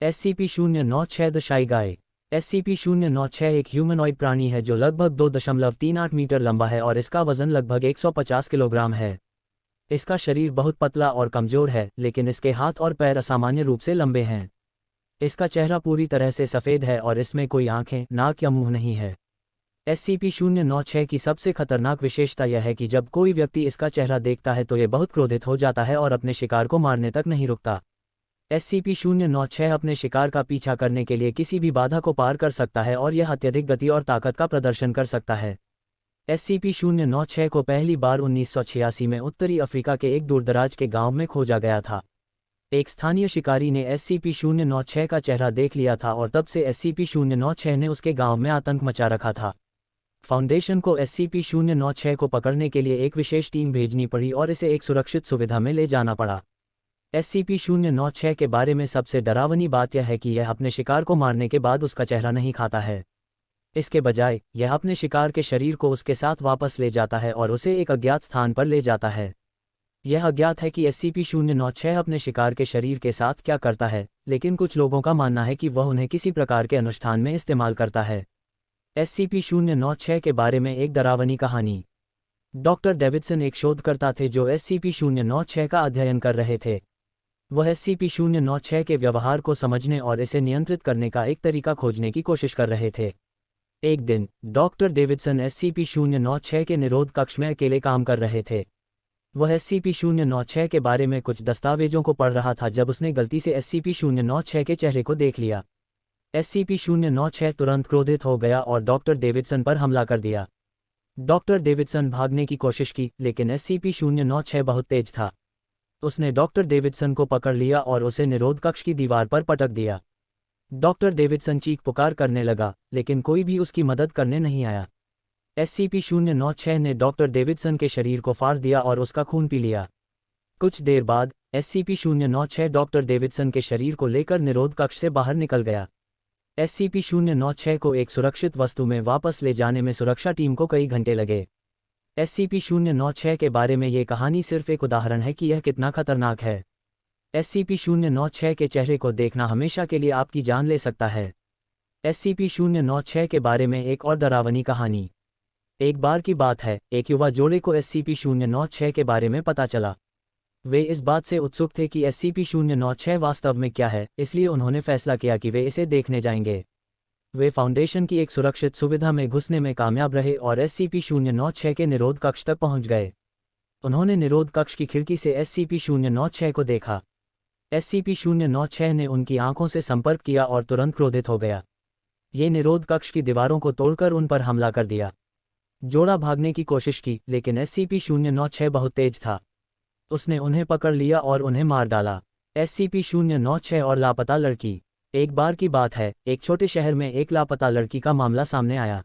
SCP-096 the शाई गाय। SCP-096 एक humanoid प्राणी है जो लगभग 2.38 मीटर लंबा है और इसका वजन लगभग 150 किलोग्राम है। इसका शरीर बहुत पतला और कमजोर है, लेकिन इसके हाथ और पैर असामान्य रूप से लंबे हैं। इसका चेहरा पूरी तरह से सफ़ेद है और इसमें कोई आंखें, नाक या मुंह नहीं है। SCP-096 की सबसे खतरनाक विशेषता यह है कि जब कोई व्यक्ति इसका चेहरा देखता है तो ये बहुत क्रोधित हो जाता है और अपने शिकार को मारने तक नहीं रुकता। SCP-096 अपने शिकार का पीछा करने के लिए किसी भी बाधा को पार कर सकता है और यह अत्यधिक गति और ताकत का प्रदर्शन कर सकता है। SCP-096 को पहली बार 1986 में उत्तरी अफ्रीका के एक दूरदराज के गांव में खोजा गया था। एक स्थानीय शिकारी ने SCP-096 का चेहरा देख लिया था और तब से SCP-096 ने उसके गांव में आतंक मचा रखा था। फाउंडेशन को SCP-096 को पकड़ने के लिए एक विशेष टीम भेजनी पड़ी और इसे एक सुरक्षित सुविधा में ले जाना पड़ा। SCP-096 के बारे में सबसे डरावनी बात यह है कि यह अपने शिकार को मारने के बाद उसका चेहरा नहीं खाता है। इसके बजाय यह अपने शिकार के शरीर को उसके साथ वापस ले जाता है और उसे एक अज्ञात स्थान पर ले जाता है। यह अज्ञात है कि SCP-096 अपने शिकार के शरीर के साथ क्या करता है, लेकिन कुछ लोगों का मानना है कि वह उन्हें किसी प्रकार के अनुष्ठान में इस्तेमाल करता है। SCP-096 के बारे में एक डरावनी कहानी। डॉक्टर डेविडसन एक शोधकर्ता थे जो SCP-096 का अध्ययन कर रहे थे। वह SCP-096 के व्यवहार को समझने और इसे नियंत्रित करने का एक तरीका खोजने की कोशिश कर रहे थे। एक दिन डॉक्टर डेविडसन SCP-096 के निरोध कक्ष में अकेले काम कर रहे थे। वह SCP-096 के बारे में कुछ दस्तावेजों को पढ़ रहा था जब उसने गलती से SCP-096 के चेहरे को देख लिया। SCP-096 तुरंत क्रोधित हो गया और डॉक्टर डेविडसन पर हमला कर दिया। डॉक्टर डेविडसन भागने की कोशिश की, लेकिन SCP-096 बहुत तेज था। उसने डॉक्टर डेविडसन को पकड़ लिया और उसे निरोध कक्ष की दीवार पर पटक दिया। डॉक्टर डेविडसन चीख पुकार करने लगा, लेकिन कोई भी उसकी मदद करने नहीं आया। SCP-096 ने डॉक्टर डेविडसन के शरीर को फाड़ दिया और उसका खून पी लिया। कुछ देर बाद SCP-096 डॉक्टर डेविडसन के शरीर को लेकर निरोध कक्ष से बाहर निकल गया। SCP-096 को एक सुरक्षित वस्तु में वापस ले जाने में सुरक्षा टीम को कई घंटे लगे। SCP-096 के बारे में ये कहानी सिर्फ एक उदाहरण है कि यह कितना खतरनाक है। SCP-096 के चेहरे को देखना हमेशा के लिए आपकी जान ले सकता है। SCP-096 के बारे में एक और डरावनी कहानी। एक बार की बात है, एक युवा जोड़े को SCP-096 के बारे में पता चला। वे इस बात से उत्सुक थे कि SCP-096 वास्तव में क्या है, इसलिए उन्होंने फैसला किया कि वे इसे देखने जाएंगे। वे फाउंडेशन की एक सुरक्षित सुविधा में घुसने में कामयाब रहे और SCP-096 के निरोध कक्ष तक पहुंच गए। उन्होंने निरोध कक्ष की खिड़की से SCP-096 को देखा। SCP-096 ने उनकी आंखों से संपर्क किया और तुरंत क्रोधित हो गया। ये निरोध कक्ष की दीवारों को तोड़कर उन पर हमला कर दिया। जोड़ा भागने की कोशिश की, लेकिन SCP-096 बहुत तेज था। उसने उन्हें पकड़ लिया और उन्हें मार डाला। SCP-096 और लापता लड़की। एक बार की बात है, एक छोटे शहर में एक लापता लड़की का मामला सामने आया।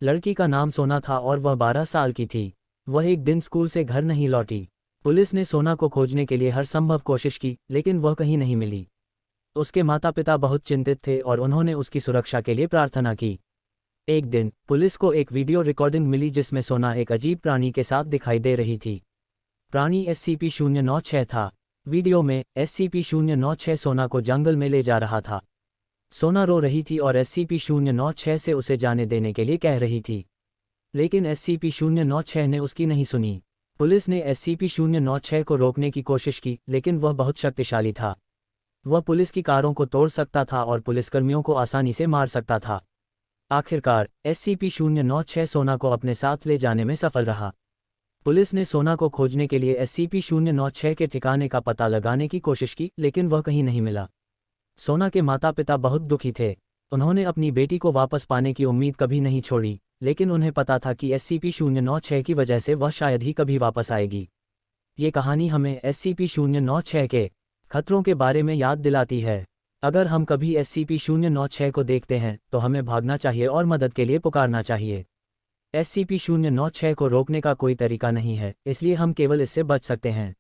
लड़की का नाम सोना था और वह 12 साल की थी। वह एक दिन स्कूल से घर नहीं लौटी। पुलिस ने सोना को खोजने के लिए हर संभव कोशिश की, लेकिन वह कहीं नहीं मिली। उसके माता पिता बहुत चिंतित थे और उन्होंने उसकी सुरक्षा के लिए प्रार्थना की। एक दिन पुलिस को एक वीडियो रिकॉर्डिंग मिली जिसमें सोना एक अजीब प्राणी के साथ दिखाई दे रही थी। प्राणी SCP-096 था। वीडियो में SCP-096 सोना को जंगल में ले जा रहा था। सोना रो रही थी और SCP-096 से उसे जाने देने के लिए कह रही थी, लेकिन SCP-096 ने उसकी नहीं सुनी। पुलिस ने SCP-096 को रोकने की कोशिश की, लेकिन वह बहुत शक्तिशाली था। वह पुलिस की कारों को तोड़ सकता था और पुलिसकर्मियों को आसानी से मार सकता था। आखिरकार SCP-096 सोना को अपने साथ ले जाने में सफल रहा। पुलिस ने सोना को खोजने के लिए SCP-096 के ठिकाने का पता लगाने की कोशिश की, लेकिन वह कहीं नहीं मिला। सोना के माता पिता बहुत दुखी थे। उन्होंने अपनी बेटी को वापस पाने की उम्मीद कभी नहीं छोड़ी, लेकिन उन्हें पता था कि SCP-096 की वजह से वह शायद ही कभी वापस आएगी। ये कहानी हमें SCP-096 के खतरों के बारे में याद दिलाती है। अगर हम कभी SCP-096 को देखते हैं तो हमें भागना चाहिए और मदद के लिए पुकारना चाहिए। SCP-096 को रोकने का कोई तरीका नहीं है, इसलिए हम केवल इससे बच सकते हैं।